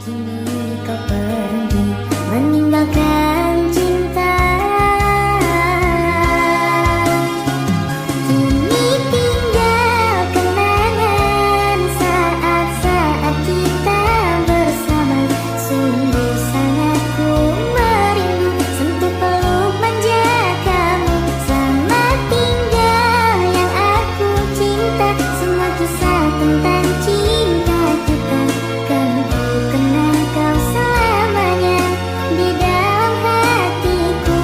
Kini kau pergi meninggalkan cinta. Kini tinggal kenangan saat-saat kita bersama. Sungguh sangat ku merindu sentuh peluk manja kamu. Selamat tinggal yang aku cinta, semua kisah tentang cinta kita. Kan ku kenal kau selamanya di dalam hatiku.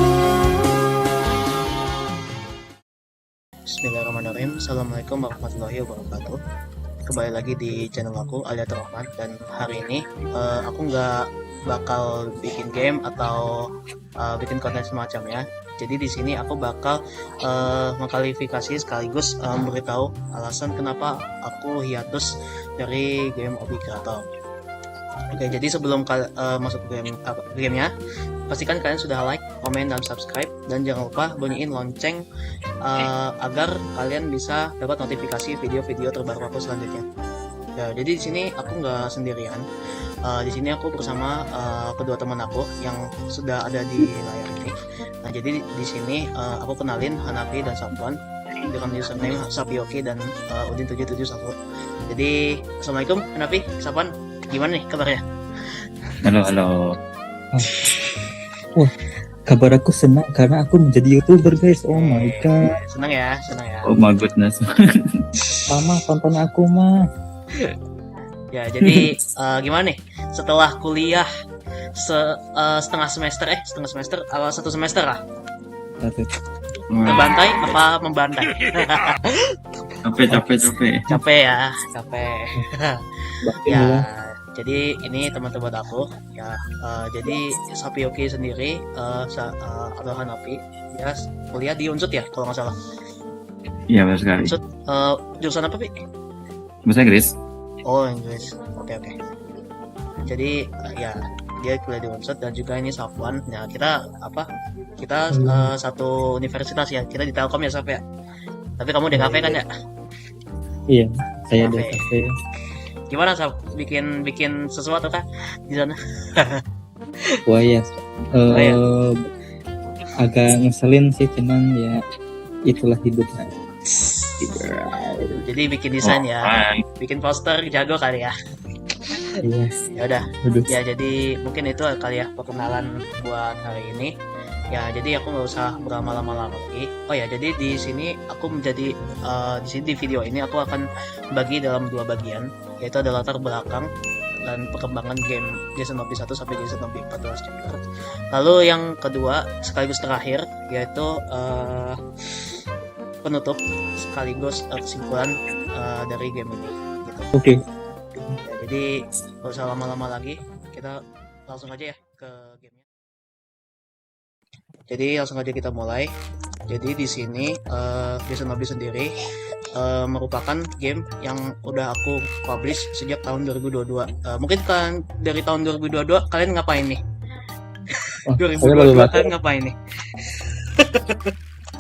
Bismillahirrahmanirrahim. Assalamualaikum warahmatullahi wabarakatuh. Kembali lagi di channel aku Aliatul Rahman, dan hari ini aku nggak bakal bikin game atau bikin konten semacamnya. Jadi di sini aku bakal mengklarifikasi sekaligus memberitahu alasan kenapa aku hiatus dari game Obi Creator. Oke, jadi sebelum masuk ke gamenya, pastikan kalian sudah like, komen, dan subscribe, dan jangan lupa bunyiin lonceng agar kalian bisa dapat notifikasi video-video terbaru aku selanjutnya. Ya, jadi di sini aku nggak sendirian. Di sini aku bersama kedua teman aku yang sudah ada di layar ini. Nah, jadi di sini aku kenalin Hanafi dan Safwan dengan username Sapioki dan Udin 771. Jadi, assalamualaikum Hanafi, Safwan. Gimana nih kabarnya? Halo. Wah, kabar aku senang karena aku menjadi YouTuber, guys. Oh my god. Senang ya. Oh my goodness. Mama, tonton aku, mah. Ya, jadi gimana nih? Setelah kuliah setengah semester, awal satu semester lah. Terbantai apa membantai? Capek. Capek. Ya, Ya. jadi ini teman-teman aku ya. Jadi Sapioki sendiri atau Hanafi ya kuliah di Unsud ya kalau nggak salah. Iya, benar sekali. Unsud jurusan apa, Pi? Bahasa Inggris. Oh, Inggris. Oke. Jadi ya dia kuliah di Unsud, dan juga ini Safwan. Ya, kita satu universitas ya. Kita di Telkom ya, Saf ya. Tapi kamu di kafe kan ya? Iya, saya di Oke. kafe. Gimana, Saf? Bikin sesuatu kah di sana? Wah, ya. ya. Agak ngeselin sih, cuman ya itulah hidupnya. Jadi bikin desain ya, Hai. bikin poster jago kali ya. Iya. Ya udah. Aduh. Ya, jadi mungkin itu kali ya perkenalan buat hari ini. Ya, jadi aku nggak usah berlama-lama lagi. Oh ya, jadi di sini aku menjadi di video ini aku akan bagi dalam dua bagian, yaitu ada latar belakang dan perkembangan game Jason Nobi 1 sampai Jason Nobi 14 chapter. Lalu yang kedua sekaligus terakhir yaitu penutup sekaligus kesimpulan dari game ini gitu. Oke. Ya, jadi nggak usah lama-lama lagi, kita langsung aja ya ke gamenya. Jadi langsung aja kita mulai. Jadi di sini Jason Nobi sendiri merupakan game yang udah aku publish sejak tahun 2022. Mungkin kan dari tahun 2022 kalian ngapain nih? Oh, saya baru 2022 lahir. kalian ngapain nih?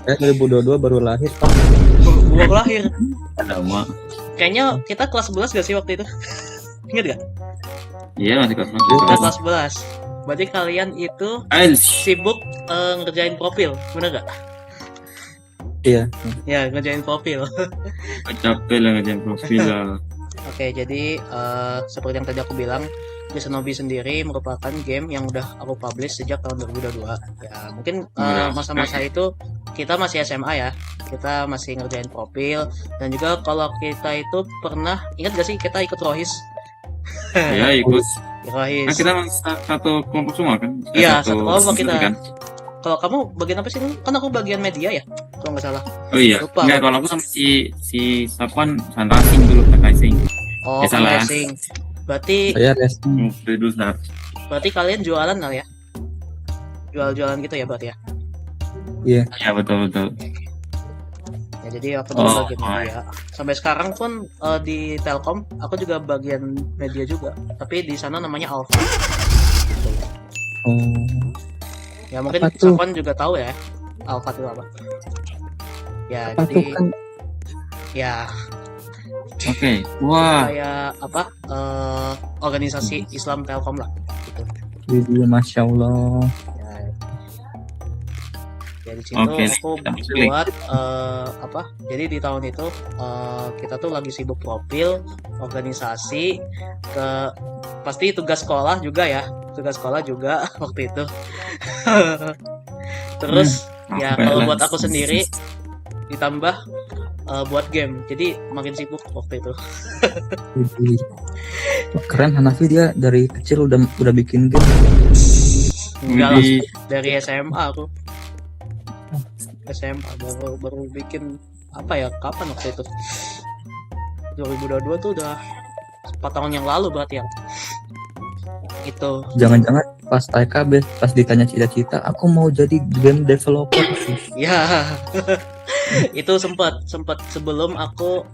Saya 2022 baru lahir, Pak. Baru lahir. Lama. Kayaknya kita kelas 11 gak sih waktu itu? Ingat gak? Iya, masih kelas Kita 11. kelas 11. Berarti kalian itu sibuk ngerjain profil, bener gak? Iya. Ya, ngerjain profil. Capek lah ngerjain profil lah. Oke, jadi seperti yang tadi aku bilang, Jason Nobi sendiri merupakan game yang udah aku publish sejak tahun 2022. Ya, mungkin masa-masa itu kita masih SMA ya. Kita masih ngerjain profil, dan juga kalau kita itu pernah, ingat gak sih kita ikut Rohis? Ya, ikut. Rohis. Kan kita satu kelompok semua kan? Iya, satu kelompok kita. kan? Kalau kamu bagian apa sih? Kan aku bagian media ya, kalau nggak salah. Oh iya. Lupa. Enggak, kalau aku sama si Safwan Sun Racing dulu, Racing. Oh, Ya, salah. racing. Berarti Saya racing. Dari dulu Sar. berarti kalian jualan kali ya? Jual-jualan gitu ya berarti ya? Iya. Ya, betul. Ya, jadi aku juga Oh, bagian media. Sampai sekarang pun di Telkom aku juga bagian media juga. Tapi di sana namanya Alpha. Oh. Ya mungkin Apa tuh? Safwan juga tahu ya Alpha itu apa. Ya, Apa jadi tuh kan? ya Oke. Wah. kayak apa organisasi Islam Telkom lah gitu. Jadi Masya Allah. Ya di situ Oke, aku buat jadi di tahun itu kita tuh lagi sibuk profil organisasi, pasti tugas sekolah juga waktu itu. Terus ya kalau buat aku sendiri ditambah buat game, jadi makin sibuk waktu itu. Jadi, keren Hanafi, dia dari kecil udah bikin game. Enggak lah, Widih. dari SMA aku. SMA baru bikin kapan waktu itu? 2022 tuh udah 4 tahun yang lalu berarti ya. Itu. Jangan-jangan pas TKB, pas ditanya cita-cita, aku mau jadi game developer. Ya. Itu sempat sebelum aku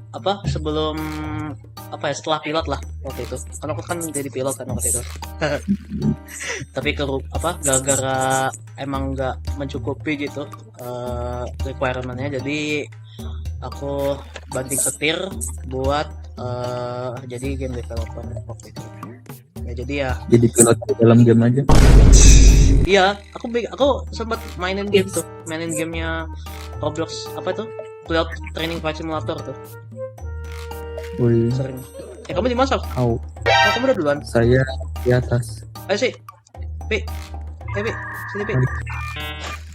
setelah pilot lah waktu itu. Karena aku kan jadi pilot kan waktu itu. Tapi gara-gara emang nggak mencukupi gitu requirement-nya, jadi aku banting setir buat jadi game developer waktu itu. Ya jadi ya. Jadi pilot dalam game aja. Iya, aku sempat mainin gamenya Roblox, Pilot Training Flight Simulator tuh, Wih, sering. Kamu di mana? au, Kamu udah duluan. saya di atas. Ayo sih, Pi, sini Pi.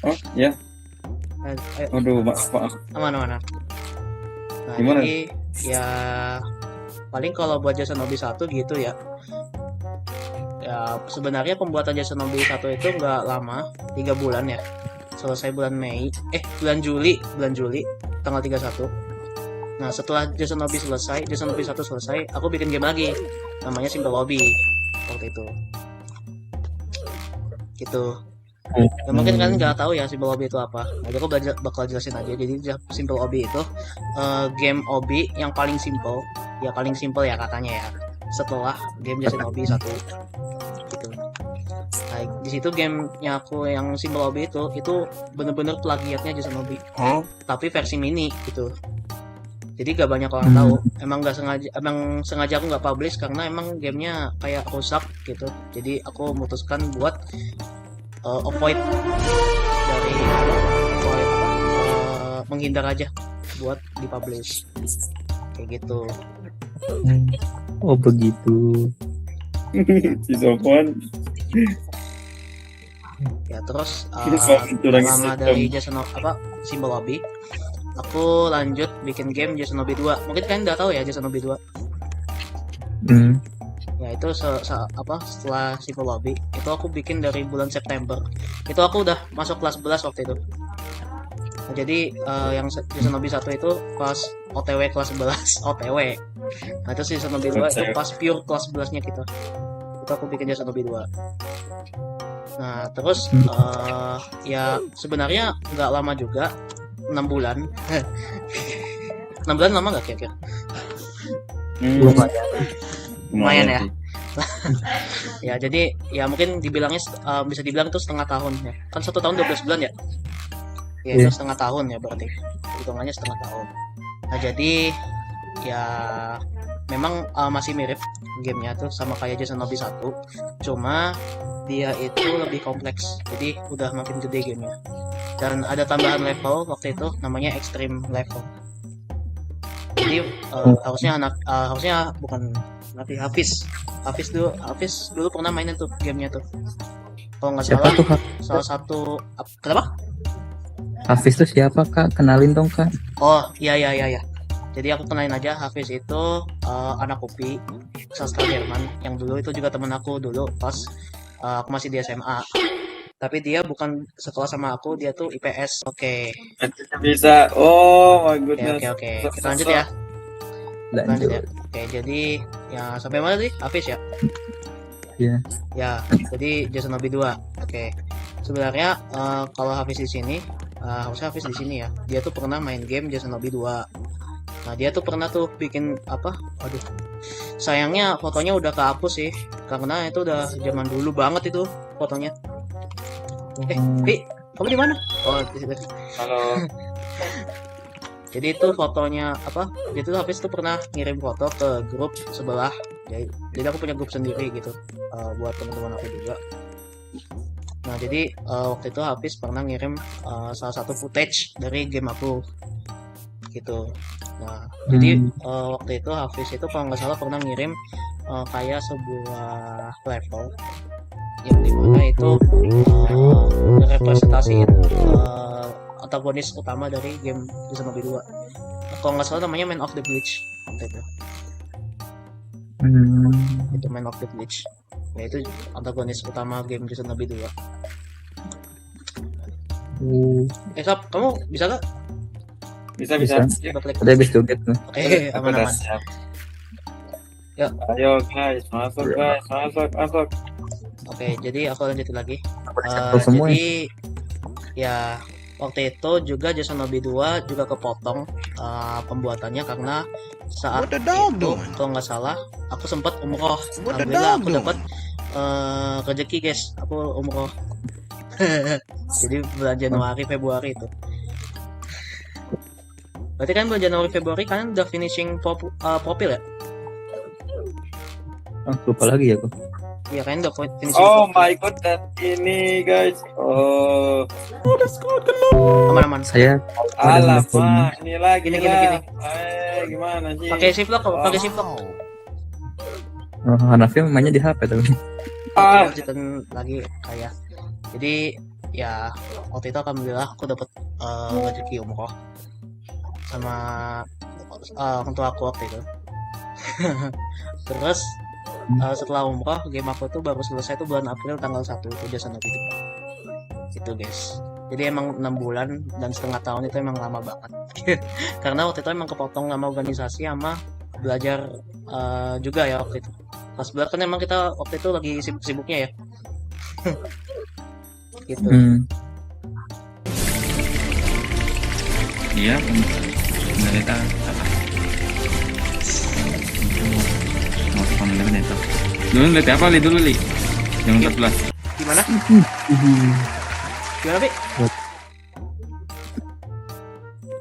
Oh ya, Ayo, aduh maaf. aman. Nah, Gimana? jadi ya paling kalau buat Jasanobi 1 gitu ya. Ya sebenarnya pembuatan Jasanobi 1 itu nggak lama, 3 bulan ya. Selesai bulan Juli tanggal 31. Nah, setelah Jasanobi 1 selesai, aku bikin game lagi. Namanya Simple Lobby waktu itu. Gitu. Ya, mungkin kan nggak tahu ya Simple Lobby itu apa. Jadi aku bakal jelasin aja. Jadi Simple Lobby itu game obi yang paling simple ya katanya ya. Setelah game Jasanobi 1 gitu. Nah, di situ gamenya aku yang Simple Lobby itu bener-bener plagiatnya Jasanobi, tapi versi mini gitu. Jadi gak banyak orang tahu. Emang sengaja aku nggak publish karena emang gamenya kayak rusak gitu. Jadi aku memutuskan buat menghindar aja buat dipublish kayak gitu. Oh begitu. Si Sofwan. Ya terus Curang lama sistem. dari Simple Lobby, aku lanjut bikin game Jasanobi 2. Mungkin kalian udah tahu ya Jasanobi 2. Ya itu setelah Simple Lobby itu aku bikin dari bulan September. Itu aku udah masuk kelas 11 waktu itu. Nah, jadi yang Jasanobi 1 itu pas OTW kelas 11 OTW. Nah itu Jasanobi 2 itu pas pure kelas 11-nya kita. Itu aku bikin Jasanobi 2. Nah terus ya sebenarnya nggak lama juga, 6 bulan. 6 bulan lama nggak kira-kira? Lumayan ya. Ya jadi ya mungkin dibilangnya bisa dibilang itu setengah tahun ya. Kan 1 tahun 12 bulan ya. Ya itu setengah tahun ya berarti. Hitungannya setengah tahun. Nah jadi ya memang masih mirip gamenya tuh sama kayak Jasanobi 1. Cuma dia itu lebih kompleks. Jadi udah makin gede gamenya. Dan ada tambahan level waktu itu namanya extreme level. Jadi harusnya bukan nanti Hafiz dulu pernah mainin tuh gamenya tuh. Kalau nggak Siapa salah tuh, Kak? salah satu kenapa? Hafiz tuh siapa, Kak? Kenalin dong, Kak. Oh iya. Jadi aku kenalin aja, Hafiz itu anak UPI sastra Jerman yang dulu itu juga temen aku dulu pas aku masih di SMA. Tapi dia bukan sekelas sama aku, dia tuh IPS. Oke. Bisa. Oh my goodness. Oke. Kita lanjut ya. Lanjut. Oke, jadi ya sampai mana sih Hafiz ya? Iya. Ya, jadi Jasanobi 2. Oke. Sebenarnya kalau Hafiz di sini, harusnya Hafiz di sini ya. Dia tuh pernah main game Jasanobi 2. Nah, dia tuh pernah tuh bikin apa? Aduh. Sayangnya fotonya udah kehapus sih, karena itu udah zaman dulu banget itu fotonya. Pi, kamu di mana? Oh, di situ. Halo. Jadi itu fotonya apa? Jadi tuh Hafiz tuh pernah ngirim foto ke grup sebelah Jadi aku punya grup sendiri gitu, buat teman-teman aku juga. Nah jadi waktu itu Hafiz pernah ngirim salah satu footage dari game aku gitu. Nah jadi waktu itu Hafiz itu kalau nggak salah pernah ngirim kayak sebuah level yang dimana itu representasiin antagonis utama dari game Shinobi 2. Kalau nggak salah namanya Man of the Bleach waktu itu. Itu Man of the Bleach. Ya itu antagonis utama game Shinobi 2. Kap, kamu bisa gak? Bisa. Balik. Udah habis joget tuh. Oke, aman-aman. Ya. Ayo guys, masuk. Oke, jadi aku lanjutin lagi. Semua Jadi ya waktu itu juga Shinobi 2 juga kepotong pembuatannya karena saat itu kalau nggak salah aku sempat umroh. Alhamdulillah aku dapat rezeki guys, aku umroh. Jadi bulan Januari Februari itu. Berarti kan bulan Januari Februari kan udah finishing profil ya? lupa lagi ya kok. Iya kan udah finishing Oh profil. my god, dan ini guys. Oh, Aman-aman. Saya alamak, ini lagi Gini. lah. Gimana sih? Pakai shift lock, pakai shift lock. Hanafi mainnya di HP tapi. Lanjutin lagi kayak. Jadi ya waktu itu alhamdulillah aku dapat rezeki umroh sama orang tua aku waktu itu. Terus setelah umroh game aku tuh baru selesai tuh bulan April tanggal 1 itu Shinobi itu guys. Jadi emang 6 bulan dan setengah tahun itu emang lama banget. Karena waktu itu emang kepotong sama organisasi sama belajar juga ya waktu itu. Pas belajar kan emang kita waktu itu lagi sibuk-sibuknya ya. Gitu. Iya, pemerintah apa? Mau pemerintah. Dulu lihat apa dulu li? Yang 14. Gimana? Gimana, Pi?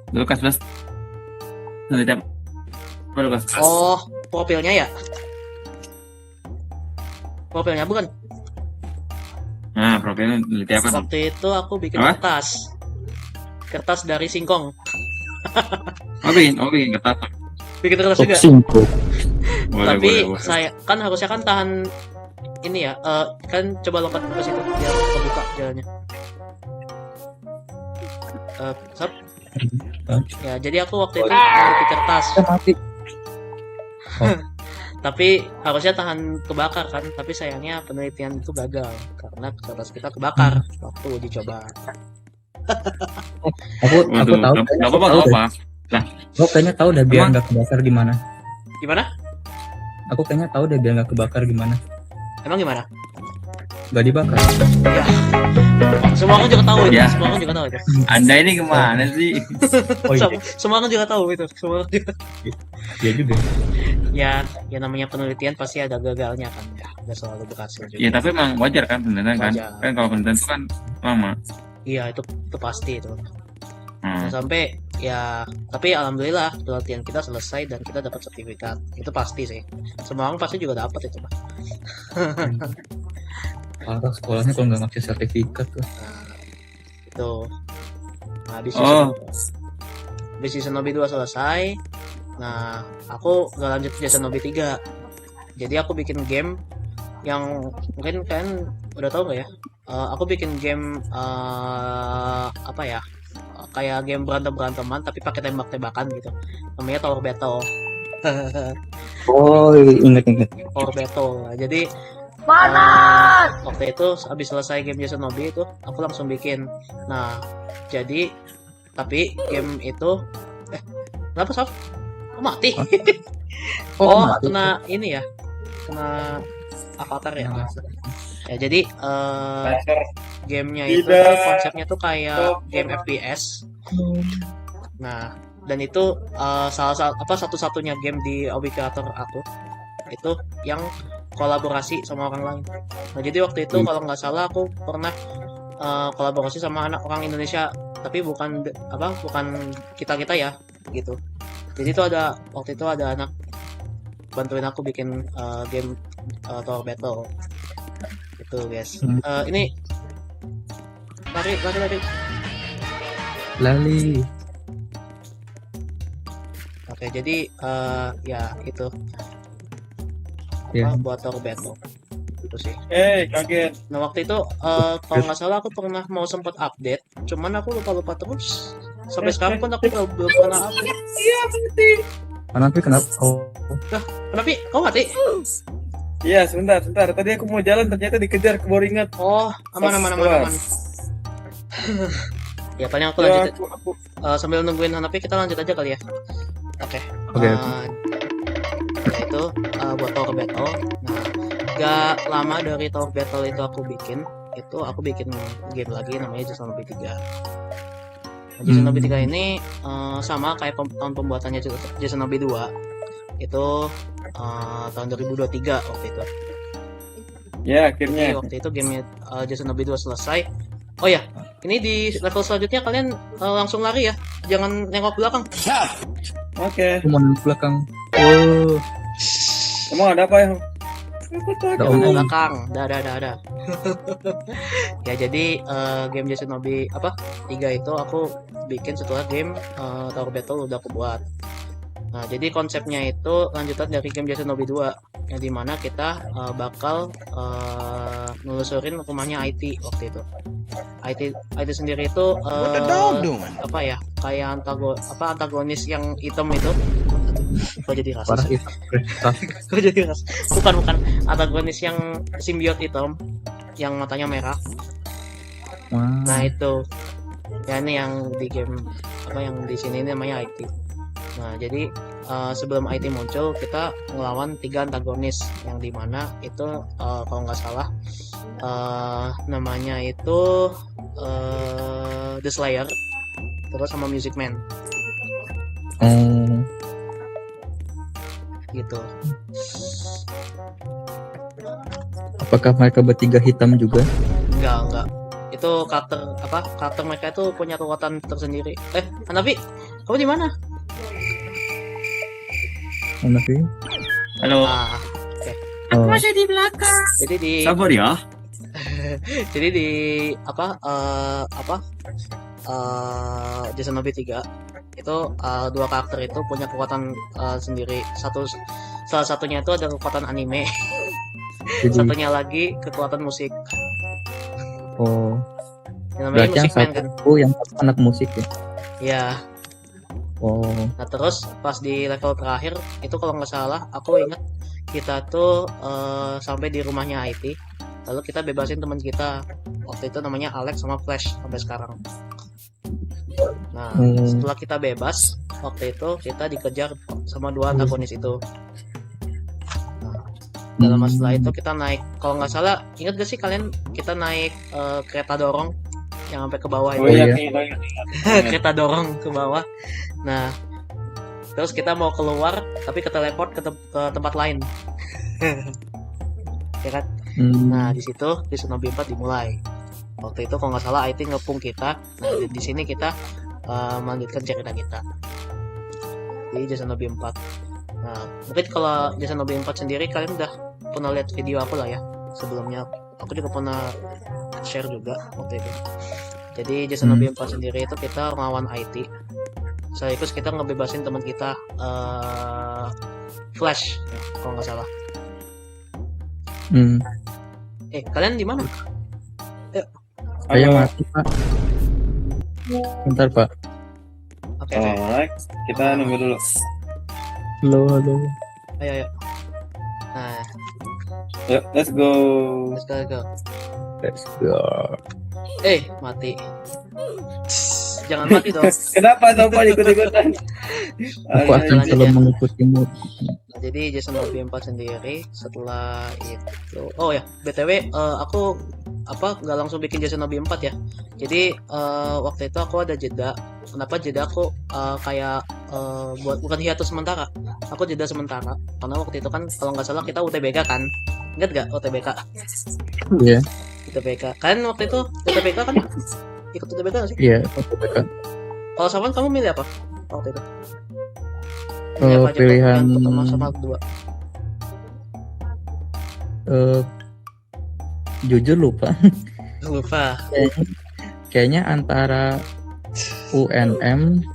Dulu kelas 11. Lihat apa? Dulu kelas 11. Oh, profilnya ya? Profilnya bukan? Nah, profilnya lihat apa? Waktu itu aku bikin Apa? kertas dari singkong. bikin kertas. Bikin kertas juga. Boleh. Tapi saya kan harusnya kan tahan ini ya, kan coba lompat ke situ biar kebuka jalannya. Sap. Ya, jadi aku waktu itu bikin kertas. Mati. Tapi harusnya tahan kebakar kan, tapi sayangnya penelitian itu gagal karena kertas kita kebakar waktu uji coba. Aku tahu. Enggak apa-apa. Aku kayaknya tahu udah biar Emang? nggak kebakar gimana. Gimana? Aku kayaknya tahu udah biar nggak kebakar gimana. Emang gimana? Nggak dibakar. Ya. Semua orang juga tahu itu. Ya. Semua orang juga tahu itu. Anda ini kemana sih? Oh iya, Semua orang juga tahu itu. Semua orang juga. iya juga. Ya namanya penelitian pasti ada gagalnya kan. Ya, nggak selalu berhasil juga. Ya tapi emang wajar kan penelitian kan? Wajar. Kan kalau penelitian itu kan lama. Iya, itu pasti itu. Nah, sampai ya, tapi alhamdulillah penelitian kita selesai dan kita dapat sertifikat. Itu pasti sih. Semua orang pasti juga dapat itu, Pak. Parah sekolahnya kalau nggak ngasih sertifikat tuh. Nah, itu. Nah, habis Shinobi 2 selesai. Nah, aku nggak lanjut ke Shinobi 3. Jadi aku bikin game yang mungkin kalian udah tahu nggak ya? Aku bikin game apa ya? Kayak game beranteman tapi pakai tembak-tembakan gitu. Namanya Tower Battle. Oh, inget. Tower Battle. Nah, jadi waktu itu habis selesai game Shinobi itu aku langsung bikin. Nah, jadi tapi game itu kenapa Sof? Oh, mati. Mati. Kena ini ya. Kena avatar ya. Ya jadi gamenya itu Tidak. konsepnya tuh kayak game FPS. Nah, dan itu satu-satunya game di hobby creator aku itu yang kolaborasi sama orang lain. Nah, jadi waktu itu kalau nggak salah aku pernah kolaborasi sama orang Indonesia, tapi bukan kita ya gitu. Jadi itu waktu itu ada anak bantuin aku bikin game Tower Battle. Itu guys. Hmm. Ini lari. Lali. Oke, jadi ya itu Ya. buat Tower Battle. Itu sih. Kaget. Nah waktu itu kalau nggak salah aku pernah mau sempat update, cuman aku lupa terus. Sampai sekarang pun aku belum pernah update. Kenapa? Oh, Kenapa? Kau mati? Iya, sebentar. Tadi aku mau jalan, ternyata dikejar keboringan. Oh, aman. Ya paling aku lanjut. Aku Sambil nungguin Hanapi kita lanjut aja kali ya. Oke. Oke. Nah, itu buat Tower Battle. Nah, gak lama dari Tower Battle itu aku bikin game lagi namanya Jason Nobi 3. Nah, Jason Nobi 3 ini sama kayak tahun pembuatannya Jason Nobi 2. Itu tahun 2023 waktu itu. ya Jadi akhirnya. waktu itu game Jason Nobi 2 selesai. Oh ya, ini di level selanjutnya kalian langsung lari ya. Jangan nengok belakang. Oke. aku mau nengok belakang. Oh, Emang ada apa ya? ada Jangan omong. belakang. Dah. Ya jadi game Jason Nobi 3 itu aku bikin setelah game Tower Battle udah aku buat. Nah, jadi konsepnya itu lanjutan dari game Jason Nobi 2 yang dimana kita bakal nelusurin rumahnya IT waktu itu. IT sendiri itu apa ya? Kayak antagonis yang hitam itu. Kok jadi Parah rasis? itu. Kok jadi rasis? Bukan antagonis yang simbiot hitam yang matanya merah. Wah. Nah, itu. Ya ini yang di game yang di sini ini namanya IT. Nah, jadi sebelum IT muncul kita ngelawan 3 antagonis yang dimana itu kalau nggak salah namanya itu The Slayer terus sama Music Man Oh, gitu. apakah mereka bertiga hitam juga? Enggak. Itu karakter mereka itu punya kekuatan tersendiri. Hanafi, kamu di mana? Mana sih? Halo. Oh, Jadi di Sabar ya. jadi di Jason Nobi 3 itu 2 karakter itu punya kekuatan sendiri. Salah satunya itu ada kekuatan anime, jadi satunya lagi kekuatan musik. oh, Yang namanya berarti yang Music Man kan. satu yang satu anak musik ya. Ya. Oh, Nah terus pas di level terakhir itu kalau nggak salah aku ingat kita tuh sampai di rumahnya IT. Lalu kita bebasin teman kita. Waktu itu namanya Alex sama Flash sampai sekarang. Nah, setelah kita bebas, waktu itu kita dikejar sama 2 antagonis itu. Nah, dalam setelah itu kita naik, kalau nggak salah, ingat gak sih kalian kita naik kereta dorong yang sampai ke bawah itu? Oh iya, iya. Kereta dorong ke bawah. Nah, terus kita mau keluar tapi ke teleport ke tempat lain. Ya kan? Nah, di situ di Shinobi 4 dimulai. Waktu itu kalau nggak salah IT ngepung kita. Nah, di sini kita melanjutkan cerita kita. Di Jason Nobi 4. Nah, mungkin kalau Jason Nobi 4 sendiri kalian udah pernah lihat video aku lah ya. Sebelumnya aku juga pernah share juga waktu itu. Jadi Jason Nobi 4 sendiri itu kita melawan IT. Sekaligus kita ngebebasin teman kita Flash ya, kalau nggak salah. Kalian di mana? Saya mati Pak. Bentar Pak. Oke. Alex, kita nunggu dulu. Halo. Ayo. Nah, Yuk, let's go. let's go. Mati. Jangan mati dong. Kenapa Topa ikut-ikutan? Aku akan lanjut selalu ya. mengikutimu. Nah, jadi Jason Nobi 4 sendiri setelah itu, oh ya BTW aku nggak langsung bikin Jason Nobi 4 ya. Jadi waktu itu aku ada jeda. Kenapa jeda aku kayak buat bukan hiatus sementara. Aku jeda sementara karena waktu itu kan kalau nggak salah kita UTBK kan. Ingat nggak UTBK? Iya. UTBK. Kan waktu itu UTBK kan ikut UTBK nggak sih? Iya. Kalau Sawan kamu milih apa waktu itu? Oh, Milih apa aja, pilihan yang pertama sama kedua? eh, jujur lupa. Lupa. Kayaknya antara UNM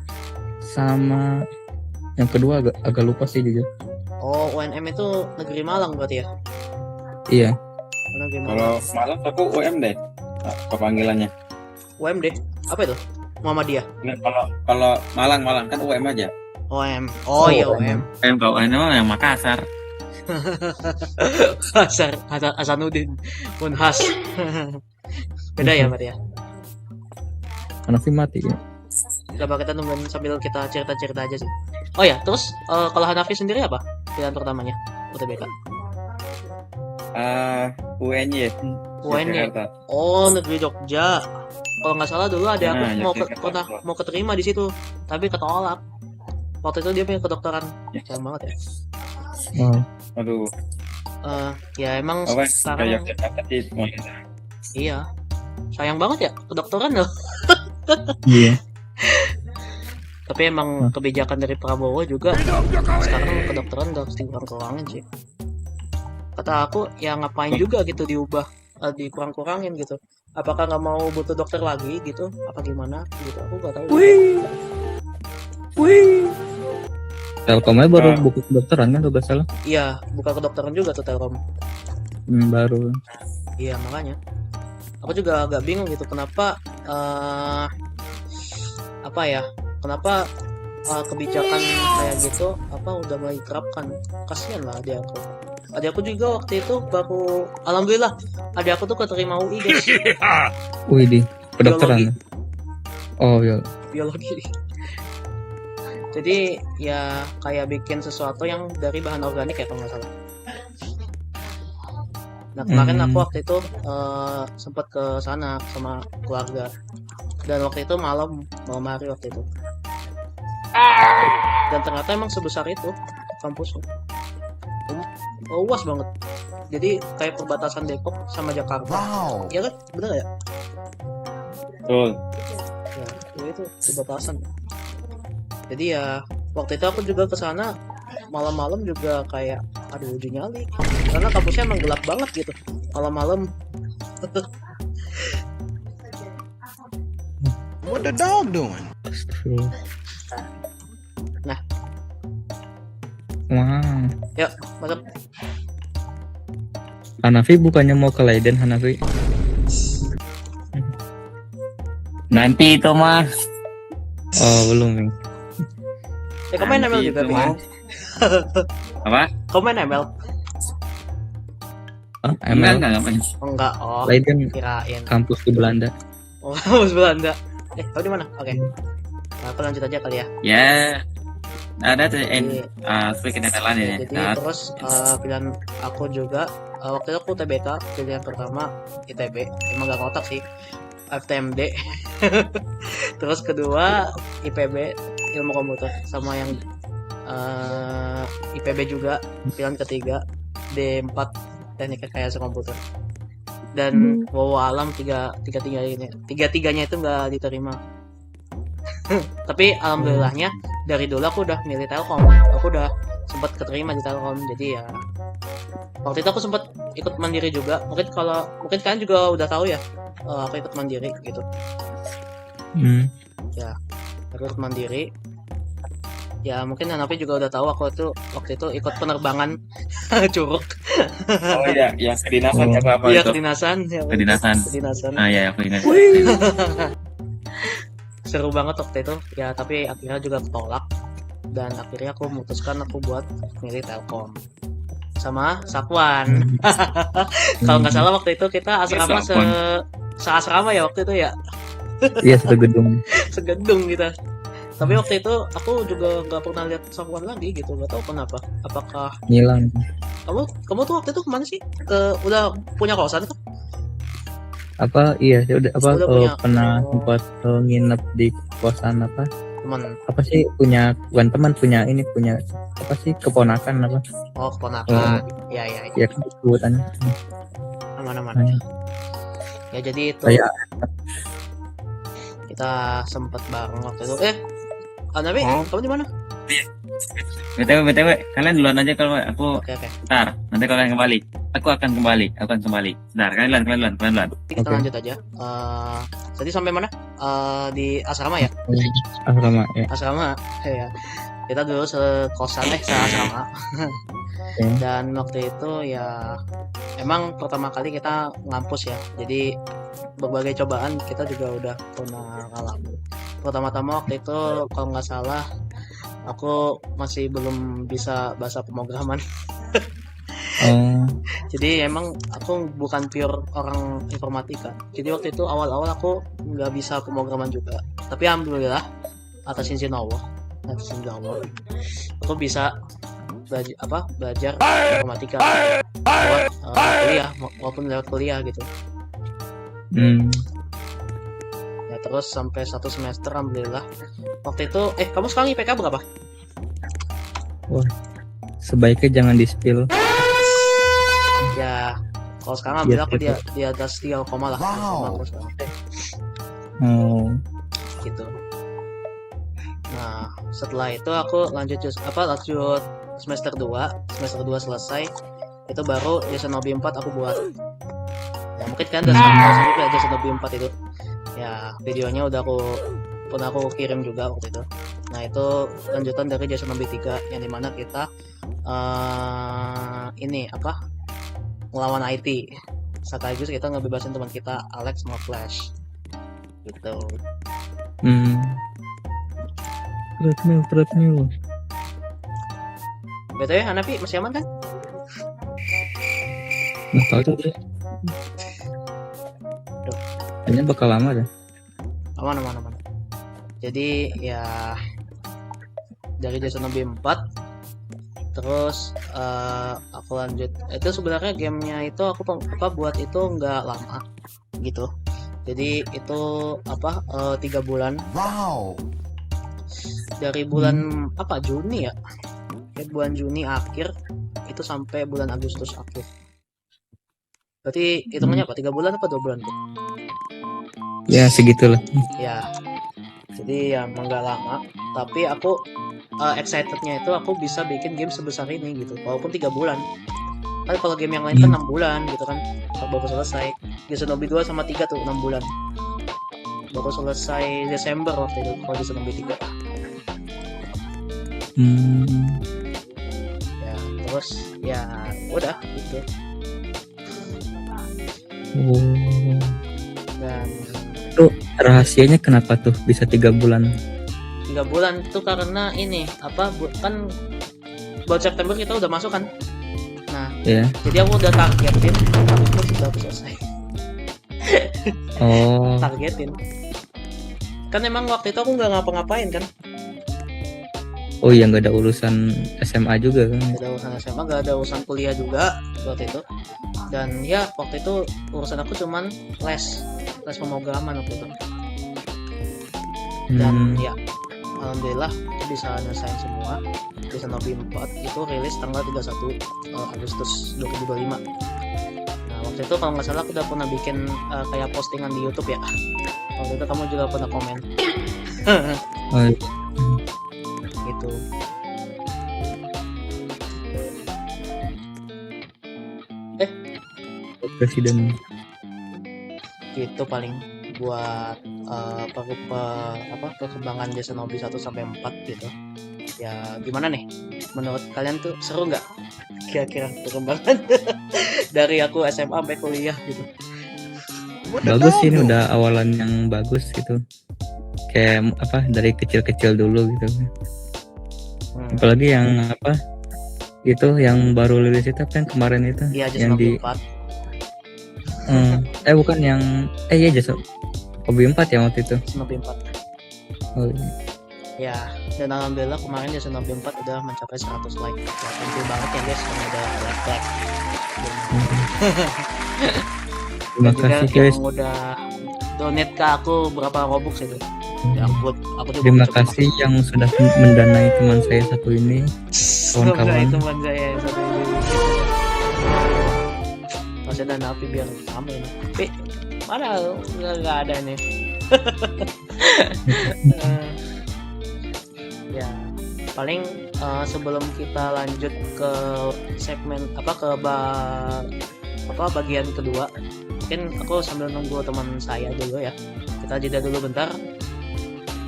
sama yang kedua agak lupa sih jujur. Oh, UNM itu negeri Malang berarti ya? Iya. Negeri Kalau Malang. malam aku UMD. Apa panggilannya? UMD. Apa itu? Muhammadiyah. Nggak, kalau Malang kan UM aja. OM. Oh iya OM. Kalau UM yang Makassar. Hasanuddin Unhas. Beda ya berarti ya. Hanafi mati ya. Coba kita nungguin sambil kita cerita-cerita aja sih. Oh ya, terus kalau Hanafi sendiri apa pilihan pertamanya UTBK? UNY. UNY. Jakarta. Oh, negeri Jogja. Kalau nggak salah dulu ada aku Nah, Yogyakarta. mau keterima di situ, tapi ketolak. Waktu itu dia punya kedokteran. Sayang banget ya. Oh, Aduh. Ya emang Apa? sekarang Kayak Yogyakarta sih. iya. Sayang banget ya kedokteran loh. iya. Tapi emang kebijakan dari Prabowo juga sekarang kedokteran udah harus dikurang-kurangin sih. Kata aku ya ngapain juga gitu diubah, dikurang-kurangin gitu. Apakah nggak mau butuh dokter lagi gitu? Apa gimana gitu? Aku nggak tahu. Telkomnya baru buku kedokteran kan kalau nggak salah. Iya, buka kedokteran juga tuh Telkom. Baru. Iya makanya. Aku juga agak bingung gitu kenapa apa ya? Kenapa kebijakan kayak gitu udah mulai diterapkan? Kasihan lah adik aku. Adik aku juga waktu itu baru, alhamdulillah, adik aku tuh keterima UI guys. Wih di kedokteran. Oh iya. Biologi. Jadi ya kayak bikin sesuatu yang dari bahan organik ya kalau nggak salah. Nah kemarin aku waktu itu sempat ke sana sama keluarga dan waktu itu malam hari waktu itu. Dan ternyata emang sebesar itu kampusnya. Luas banget. Jadi kayak perbatasan Depok sama Jakarta. Wow. Iya kan? Bener gak ya? Betul. Ya itu perbatasan. Jadi ya waktu itu aku juga ke sana malam-malam juga kayak aduh uji nyali. Karena kampusnya emang gelap banget gitu. Malam-malam. What the dog doing? Nah. Wow. Yuk, masuk. Hanafi bukannya mau ke Leiden Hanafi? Nanti itu mah. Oh belum nih. Kamu main ML juga, Pi? Apa? Kamu main ML? ML Enggak. Oh, enggak. Oh, Leiden kirain. kampus di Belanda. Oh, kampus Belanda. Kamu di mana? Oke. Nah, aku lanjut aja kali ya. Ya. Ada tuh sedikit lain ini. Jadi terus pilihan aku juga waktu itu aku TBK, pilihan pertama ITB, emang gak kotak sih, FTMD. Terus kedua IPB, ilmu komputer, sama yang IPB juga, pilihan ketiga D4, teknik rekayasa komputer. Dan alam tiga-tiganya itu nggak diterima. Tapi alhamdulillahnya dari dulu aku udah milih Telkom, aku udah sempat keterima di Telkom. Jadi ya waktu itu aku sempat ikut mandiri juga. Mungkin kalian juga udah tahu ya, aku ikut mandiri gitu. Ya aku ikut mandiri. Ya mungkin Hanafi juga udah tahu aku tuh waktu itu ikut penerbangan curug. Oh iya, yang kedinasan apa Iya itu? kedinasan. Ah iya, aku ingat. Seru banget waktu itu ya, tapi akhirnya juga ketolak dan akhirnya aku memutuskan aku buat milih Telkom sama Sakwan. Kalau nggak salah waktu itu kita asrama seasrama ya waktu itu ya. Iya satu gedung. Segedung kita. Tapi waktu itu aku juga nggak pernah lihat Sakwan lagi gitu, nggak tahu kenapa. Apakah Ngilang. kamu tuh waktu itu kemana sih? Udah punya kosan tuh? Apa iya ya udah apa Udah punya. pernah sempat nginep di kosan apa Teman. apa sih punya bukan teman punya apa sih keponakan apa Oh keponakan. Ya. ya kan sebutannya Aman-aman. Nah, Ya jadi itu kayak kita sempet bareng waktu itu. Nabi, kamu di mana? BTW, kalian duluan aja kalau aku Oke. ntar. Nanti kalian kembali. Aku akan kembali. Sebentar, kalian. Kita Oke. lanjut aja. Tadi sampai mana? Di asrama ya? Asrama ya. Asrama. Ya. Kita dulu sekosan seasrama. Oke. Dan waktu itu ya emang pertama kali kita ngampus ya. Jadi berbagai cobaan kita juga udah pernah ngalamin. Pertama-tama waktu itu kalau nggak salah aku masih belum bisa bahasa pemrograman. Oh, Jadi emang aku bukan pure orang informatika. Jadi waktu itu awal-awal aku nggak bisa pemrograman juga. Tapi alhamdulillah atas izin Allah, aku bisa belajar informatika lewat kuliah maupun lewat kuliah gitu. hmm. Ya terus sampai 1 semester alhamdulillah. Waktu itu kamu sekarang IPK berapa? Sebaiknya jangan di-spill. Ya kalau sekarang Iya, alhamdulillah aku iya. di atas 3, lah sama aku sekarang. Oh, Gitu. Nah, setelah itu aku lanjut semester 2 selesai. Itu baru Shinobi 4 aku buat. Ya mungkin kan udah tahu juga ada Shinobi 4 itu. Ya, videonya udah aku kirim juga waktu itu. Nah, itu lanjutan dari Shinobi 3 yang dimana kita ngelawan IT. Sekaligus kita ngebebasin teman kita Alex sama Flash. Gitu. hmm. Treadmill. BTW Hanapi masih aman kan? Nggak tahu tuh. Kayaknya bakal lama dah. Aman. Jadi ya dari Shinobi 4 terus aku lanjut. Itu sebenarnya gamenya itu aku buat itu nggak lama gitu. Jadi itu 3 bulan. Wow. Dari bulan Juni ya? Kayak bulan Juni akhir itu sampai bulan Agustus akhir. Berarti hitungannya 3 bulan apa 2 bulan tuh? Ya segitulah. Ya. Jadi ya emang nggak lama. Tapi aku excitednya itu aku bisa bikin game sebesar ini gitu. Walaupun 3 bulan. Kan kalau game yang lain kan 6 bulan gitu kan. Baru selesai. Di Shinobi 2 sama 3 tuh 6 bulan. Baru selesai Desember waktu itu kalau di Shinobi 3. Ya, terus ya udah gitu. Oh. Dan Itu rahasianya kenapa tuh bisa 3 bulan? 3 bulan itu karena ini kan buat September kita udah masuk kan. Nah, Ya. jadi aku udah targetin Agustus sudah aku selesai. Oh. Targetin. Kan emang waktu itu aku nggak ngapa-ngapain kan. Oh iya, nggak ada urusan SMA juga kan? Gak ada urusan SMA, gak ada urusan kuliah juga waktu itu. Dan ya waktu itu urusan aku cuman les pemrograman waktu itu. Dan ya alhamdulillah aku bisa nyelesain semua. Di Shinobi 4 itu rilis tanggal 31 Agustus 2025. Nah waktu itu kalau nggak salah aku udah pernah bikin kayak postingan di YouTube ya. Waktu itu kamu juga pernah komen. Oh, Gitu. presiden. Gitu paling buat perkembangan Shinobi 1 sampai 4 gitu. Ya gimana nih? Menurut kalian tuh seru nggak? Kira-kira perkembangan dari aku SMA sampai kuliah gitu. Bagus sih, ini udah awalan yang bagus gitu. Kayak dari kecil-kecil dulu gitu. Apalagi yang itu yang baru rilis itu kan kemarin itu Iya, yang Shinobi di 4. bukan yang iya Shinobi 4 ya waktu itu. Shinobi 4. Oh, iya. Ya, dan alhamdulillah kemarin Shinobi 4 udah mencapai 100 like. Ya, thank you banget ya guys yang udah like. Terima Dan juga kasih guys. yang udah donate ke aku berapa Robux itu. Ya, aku juga Terima mengucapkan kasih yang sudah mendanai teman saya satu ini. Kawan-kawan. teman saya yang satu ini. Masih ada Napi biar sama ini. Tapi mana nggak ada nih. Ya paling sebelum kita lanjut ke segmen bagian kedua, mungkin aku sambil nunggu teman saya dulu ya. Kita jeda dulu bentar.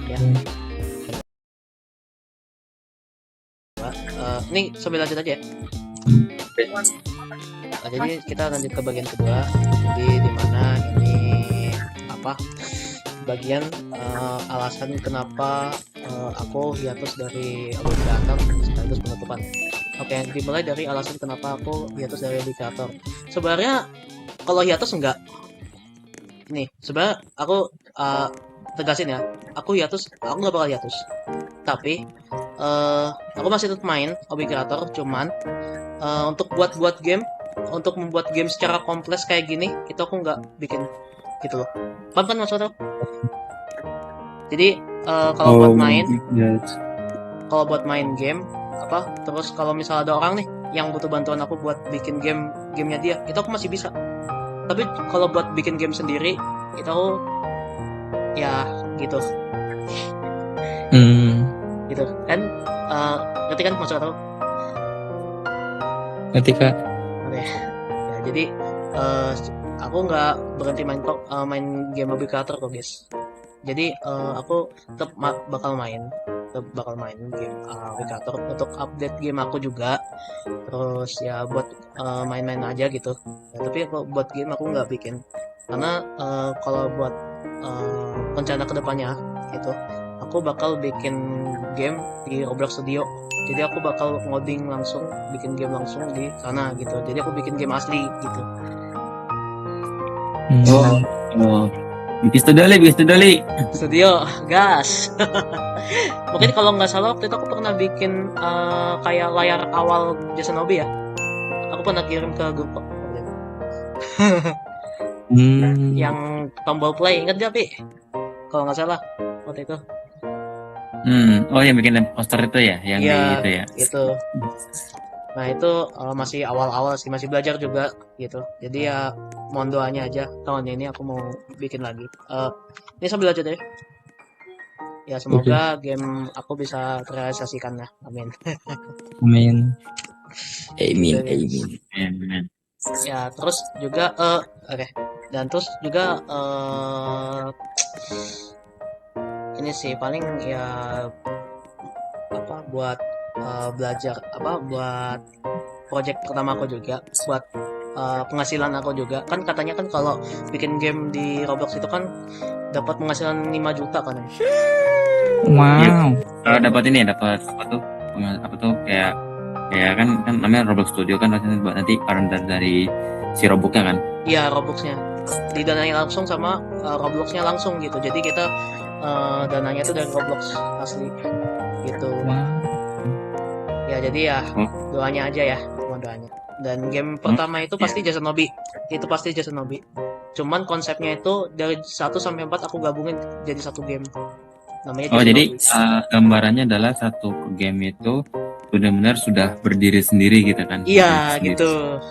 Ya. Ini sambil lanjut aja ya. Jadi kita lanjut ke bagian kedua. Jadi dimana ini bagian alasan kenapa aku hiatus dari Obligator sekaligus penutupan. Oke, dimulai dari alasan kenapa aku hiatus dari Obligator. Sebenarnya kalau hiatus enggak. Nih, sebenarnya aku tegasin ya. Aku nggak bakal hiatus. Tapi aku masih tetap main Obligator, cuman untuk membuat game secara kompleks kayak gini, itu aku nggak bikin gitu loh. Paham kan maksudnya? Jadi kalau buat main game terus kalau misalnya ada orang nih yang butuh bantuan aku buat bikin gamenya dia, itu aku masih bisa. Tapi kalau buat bikin game sendiri, itu aku ya gitu. Gitu kan, ngerti kan maksud aku? Ngerti Kak. Oke. Ya, jadi aku nggak berhenti main game Obligator kok guys. Jadi aku tetap bakal main game Obligator untuk update game aku juga. Terus ya buat main-main aja gitu. Ya, tapi kalau buat game aku nggak bikin, karena kalau buat rencana kedepannya gitu, aku bakal bikin game di Roblox Studio. Jadi aku bakal ngoding langsung, bikin game langsung di sana gitu. Jadi aku bikin game asli gitu. Bikin Studio, gas. Mungkin kalau nggak salah waktu itu aku pernah bikin kayak layar awal Jason Obi ya. Aku pernah kirim ke grup. Yang tombol play, inget gak Pi? Kalau nggak salah waktu itu. Oh yang bikin poster itu ya, yang itu ya. Itu. Nah itu masih awal-awal sih, masih belajar juga gitu. Jadi ya mohon doanya aja, tahun ini aku mau bikin lagi. Ini sambil aja deh. Ya semoga game aku bisa terrealisasikan ya. Amin. Amin. Ya terus juga oke. Dan terus juga ini sih paling ya buat belajar buat project pertama aku juga, buat penghasilan aku juga. Kan katanya kan kalau bikin game di Roblox itu kan dapat penghasilan 5 juta kan. Wow. Dapat ini ya, dapat apa tuh kayak kan namanya Roblox Studio kan, nanti order dari si Robloxnya kan. Iya, Robloxnya didanai langsung sama Robloxnya langsung gitu. Jadi kita dananya tuh dari Roblox asli gitu. Ya jadi ya doanya aja ya, cuma doanya. Dan game pertama itu pasti Jason Obi. Itu pasti Jason Obi. Cuman konsepnya itu dari 1 sampai 4 aku gabungin jadi satu game. Namanya Jason jadi Obi. Gambarannya adalah satu game itu benar-benar sudah berdiri sendiri gitu kan. Iya, gitu.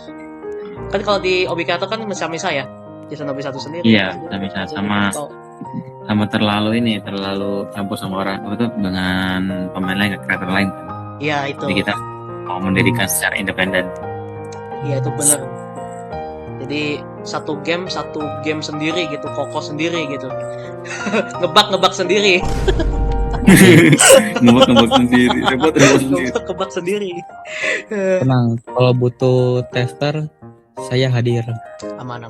Kan kalau di Obligator kan misah-misah ya. Jason Obi satu sendiri. Iya, misah sama terlalu campur sama orang itu dengan pemain lain, karakter lain. Iya itu. Jadi kita mau mendirikan secara independen. Iya itu benar. Jadi satu game sendiri gitu, kokoh sendiri gitu. ngebak sendiri. ngebak sendiri, ngebak sendiri. Tenang, kalau butuh tester saya hadir. Aman.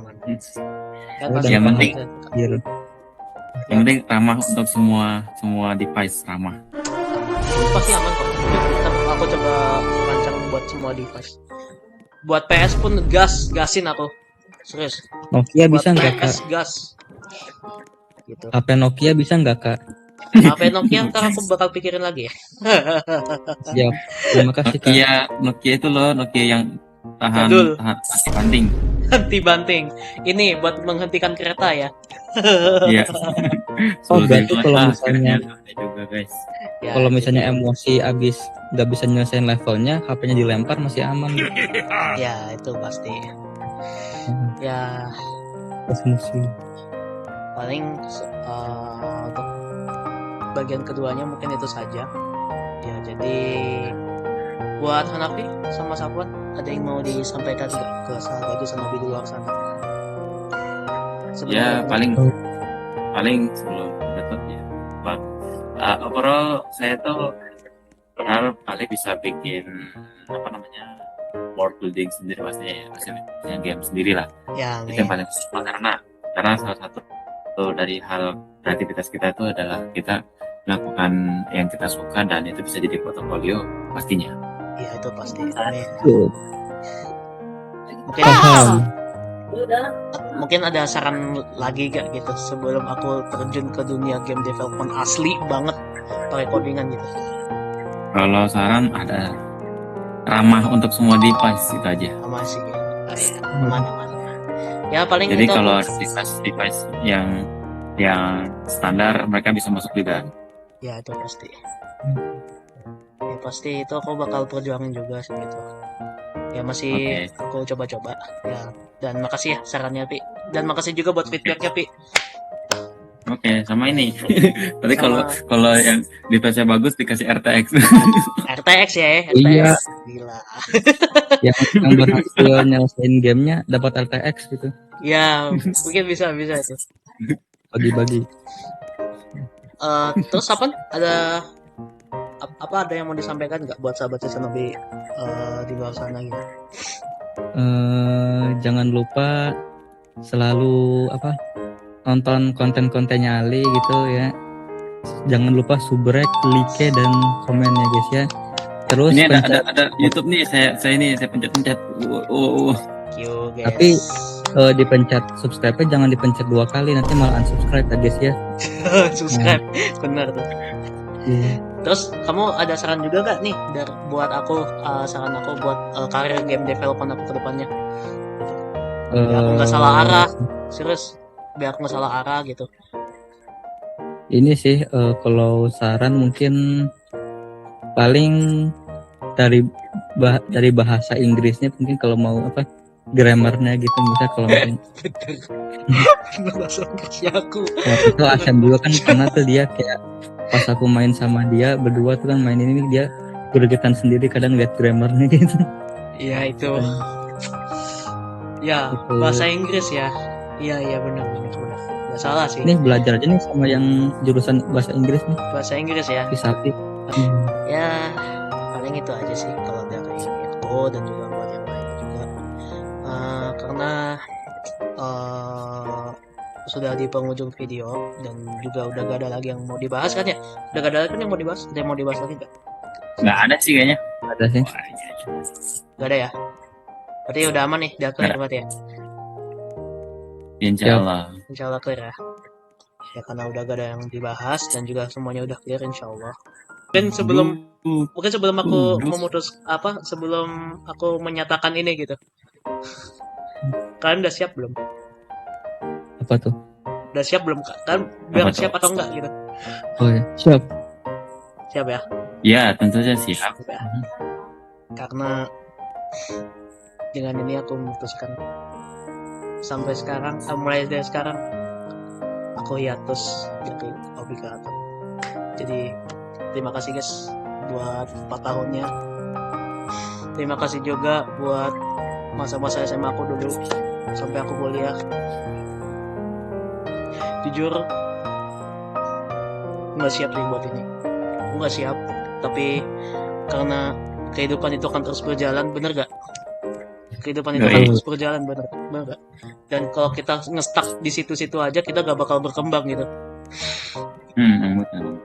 Yang penting hadir. Yang penting ramah untuk semua device, ramah. Pasti aman kok. Aku coba rancang buat semua device. Buat PS pun gasin aku. Serius. Nokia bisa nggak Kak? PS gas. Gitu. HP Nokia bisa nggak Kak? HP Nokia ntar aku bakal pikirin lagi ya. Siap. Terima kasih Kak. Nokia itu loh, Nokia yang tahan banting. Henti banting. Ini buat menghentikan kereta ya. Iya. Berarti kalau misalnya juga guys. Ya, kalau misalnya emosi abis nggak bisa nyelesain levelnya, HP-nya dilempar masih aman. Ya itu pasti. Ya emosi. paling untuk bagian keduanya mungkin itu saja. Ya Jadi buat Hanafi sama Safwan, ada yang mau disampaikan nggak ke sahabat sama di luar sana? Ya Sebelum paling sebelum tutup ya. Buat overall saya tuh berharap kalian bisa bikin apa namanya world building sendiri pastinya ya, maksudnya game sendiri lah. yang Itu yang paling susah karena salah satu dari hal kreativitas kita itu adalah kita melakukan yang kita suka dan itu bisa jadi portofolio pastinya. ya itu pasti. Amin. Tuh, Mungkin paham. mungkin ada saran lagi gak gitu sebelum aku terjun ke dunia game development asli banget pakai codingan gitu. Kalau saran ada ramah untuk semua device itu aja. Sama sih ya. Aman. Ya paling Jadi itu kalau aku, device yang standar mereka bisa masuk juga. ya itu pasti. Ya pasti itu aku bakal perjuangin juga sih gitu. Ya masih aku coba-coba ya. Dan makasih ya sarannya Pi. Dan makasih juga buat feedbacknya Pi. Oke, sama ini. Tadi Sama- kalau yang device-nya bagus dikasih RTX. RTX ya, RTX. Iya. Gila. yang berhasil nyelesain gamenya dapat RTX gitu, Ya mungkin bisa itu. bagi-bagi. Terus apa? Ada yang mau disampaikan nggak buat sahabat Shinobi di luar sana gitu? Jangan lupa selalu nonton konten-kontennya Ali gitu ya. Jangan lupa subrek, like dan komen ya guys ya. Terus Ini pencet- ada YouTube nih, saya pencet. Thank you guys. Tapi dipencet subscribe-nya jangan dipencet 2 kali, nanti malah unsubscribe ya guys ya. subscribe, benar tuh. Iya. Terus kamu ada saran juga gak nih buat aku, saran aku buat karir game development aku ke depannya? Biar aku nggak salah arah, serius. Biar aku nggak salah arah gitu. Ini sih kalau saran mungkin paling dari bahasa Inggrisnya mungkin kalau mau grammarnya gitu, bisa kalau mungkin Bener bahasa Inggrisnya aku. waktu itu Asam juga kan pernah tuh dia kayak pas aku main sama dia berdua tuh kan main ini dia gregetan sendiri kadang lihat grammarnya gitu. Iya itu. Ya Itu. bahasa Inggris ya. Iya benar. Nggak salah sih. Ini belajar aja nih sama yang jurusan bahasa Inggris nih, Bahasa Inggris ya. Pisapi. Ya paling itu aja sih kalau dari aku dan juga buat yang lain juga. Karena sudah di penghujung video dan juga udah gak ada lagi yang mau dibahas kan ya? Udah gak ada lagi kan yang mau dibahas? Ada yang mau dibahas lagi nggak? Nggak ada sih kayaknya. Ada sih. Gak ada ya? Berarti udah aman nih, udah clear berarti ya? Insya Allah. Insya Allah clear ya? Ya karena udah gak ada yang dibahas dan juga semuanya udah clear insya Allah. Mungkin sebelum aku sebelum aku menyatakan ini gitu. Kalian udah siap belum? Apa tuh? Udah siap belum? Kalian biar Apa tuh? siap atau enggak gitu? Oh ya, siap. Siap ya? Ya, tentu saja siap. Siap ya? Karena dengan ini aku memutuskan sampai sekarang, mulai dari sekarang aku hiatus dari hobi kreator. Jadi terima kasih guys buat 4 tahunnya. Terima kasih juga buat masa-masa SMA aku dulu sampai aku kuliah. Jujur nggak siap nih buat ini. Aku nggak siap, tapi karena kehidupan itu akan terus berjalan, bener gak? Kehidupan itu akan Yoi. terus berjalan, bener gak? Dan kalau kita nge-stuck di situ-situ aja, kita gak bakal berkembang gitu. Betul.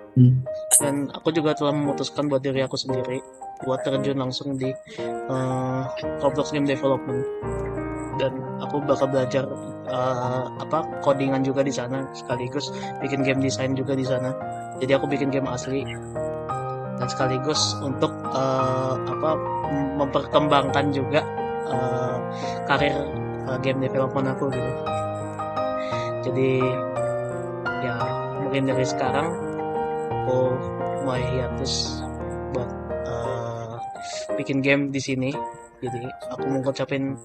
Dan aku juga telah memutuskan buat diri aku sendiri buat terjun langsung di Roblox Game Development. Dan aku bakal belajar codingan juga di sana, sekaligus bikin game design juga di sana. Jadi aku bikin game asli dan sekaligus untuk memperkembangkan juga karir game development aku gitu. Jadi ya mungkin dari sekarang aku mulai hiatus buat bikin game di sini. Jadi aku mau ngucapin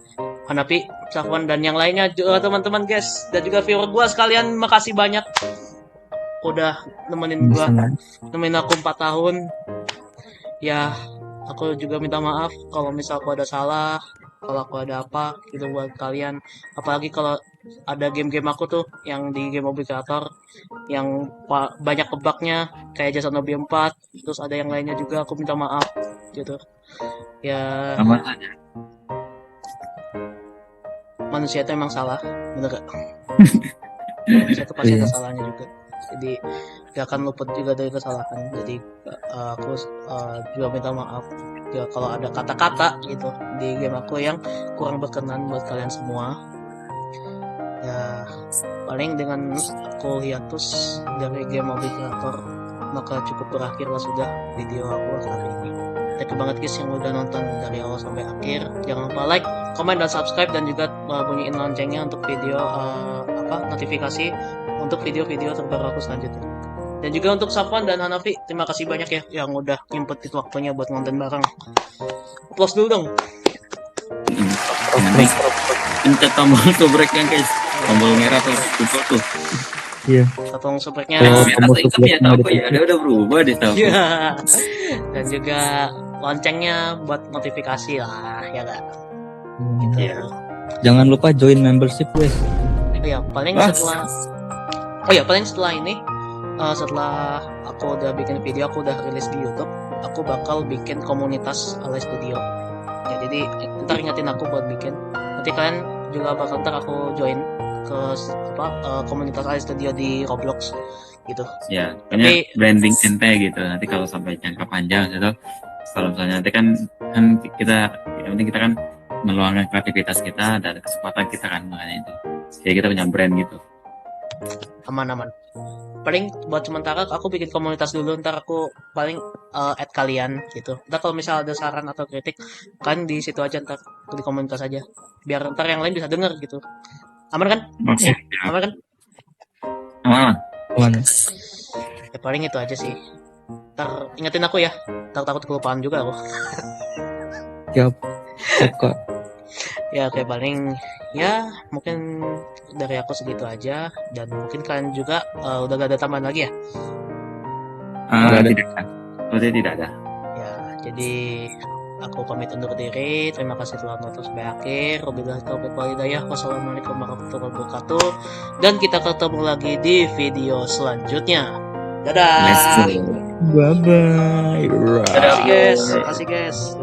Hanafi, Safwan dan yang lainnya juga teman-teman guys dan juga viewer gua sekalian, makasih banyak udah nemenin gua, nemenin aku 4 tahun. Ya, aku juga minta maaf kalau misal aku ada salah, kalau aku ada apa gitu buat kalian. Apalagi kalau ada game-game aku tuh yang di game Mobil Creator yang banyak kebugnya kayak Jason Nobi 4, terus ada yang lainnya juga, aku minta maaf gitu. Ya, Aman aja. manusia itu emang salah, bener gak? Manusia itu pasti ada salahnya juga. Jadi gak akan luput juga dari kesalahan. Jadi aku juga minta maaf ya kalau ada kata-kata gitu di game aku yang kurang berkenan buat kalian semua. Ya paling dengan aku hiatus dari game Mobil Creator maka cukup berakhirlah sudah video aku kali ini. Thank you banget guys yang udah nonton dari awal sampai akhir. Jangan lupa like, komen, dan subscribe, dan juga bunyiin loncengnya untuk video notifikasi untuk video-video terbaru aku selanjutnya. Dan juga untuk Safwan dan Hanafi, terima kasih banyak ya yang udah nyempetin waktunya buat nonton bareng. Applause dulu dong. Nanti pencet tombol subreknya guys, tombol merah tuh tuh. Iya. Satu subreknya. Merah hitam ya tahu ya, udah berubah deh tahu. Iya. Dan juga loncengnya buat notifikasi lah, ya gak? Gitu. Iya. Jangan lupa join membership guys. Iya, paling setelah ini, setelah aku udah bikin video, aku udah rilis di YouTube, aku bakal bikin komunitas Alay Studio. Ya, jadi ntar ingetin aku buat bikin. Nanti kalian juga bakal ntar aku join ke komunitas Alay Studio di Roblox gitu. Ya, pokoknya branding ente gitu. Nanti kalau sampai jangka panjang gitu, kalau misalnya nanti kan kita, yang penting kita kan meluangkan kreativitas kita dan kesempatan kita kan, makanya itu. Jadi kita punya brand gitu. Aman. Paling buat sementara aku bikin komunitas dulu, ntar aku paling add kalian gitu. Ntar kalau misal ada saran atau kritik kan di situ aja, ntar di komunitas aja. Biar ntar yang lain bisa denger gitu. Aman kan? Maksudnya, Aman kan? aman. Ya paling itu aja sih. Ntar ingetin aku ya. Ntar takut kelupaan juga aku. Siap. Kok. Ya kayak paling ya mungkin dari aku segitu aja, dan mungkin kalian juga udah gak ada tambahan lagi ya. Tidak ada. Ya jadi aku pamit undur diri. Terima kasih telah nonton sampai akhir. Wabillahi taufiq wal hidayah. Wassalamualaikum warahmatullahi wabarakatuh. Dan kita ketemu lagi di video selanjutnya. Dadah. Let's go. Bye bye. Terima kasih guys.